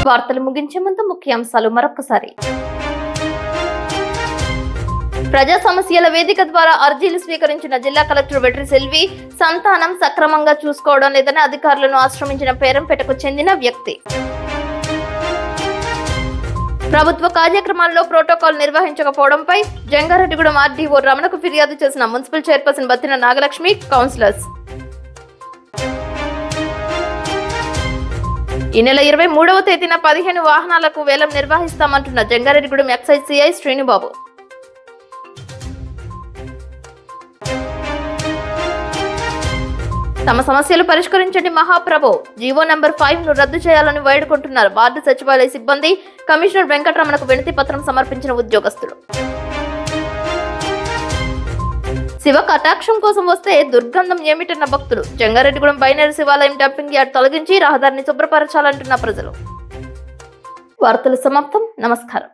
వార్తలు ముగించే ముందు ముఖ్యాంశాలు మరొకసారి. ప్రజా సమస్యల వేదిక ద్వారా అర్జీలు స్వీకరించిన జిల్లా కలెక్టర్ వెట్రి సెల్వి సంతానం సక్రమంగా చూసుకోవడం లేదని అధికారులను ఆశ్రమించిన పేరంపేటకు చెందిన వ్యక్తి. ప్రభుత్వ కార్యక్రమాల్లో ప్రోటోకాల్ నిర్వహించకపోవడంపై జంగారెడ్డిగూడెం ఆర్డీఓ రమణకు ఫిర్యాదు చేసిన municipal chairperson Battina Nagalakshmi, councillors. ఈ నెల 23వ తేదీన 15 వాహనాలకు వేలం నిర్వహిస్తామంటున్న జంగారెడ్డిగూడెం ఎక్సైజ్ సిఐ శ్రీనుబాబు. తమ సమస్యలు పరిష్కరించండి మహాప్రభు. జీవో నంబర్ 5 ను రద్దు చేయాలని వేడుకుంటున్నారు వార్డు సచివాలయ సిబ్బంది. కమిషనర్ వెంకటరమణకు వినతి పత్రం సమర్పించిన ఉద్యోగస్తులు. శివ కటాక్షం కోసం వస్తే దుర్గంధం ఏమిటన్న భక్తులు. జంగారెడ్డిగూడెం బైనరీ శివాలయం డంపింగ్ యార్డ్ తొలగించి రహదారిని శుభ్రపరచాలంటున్న ప్రజలు. వార్తలు సమాప్తం. నమస్కారం.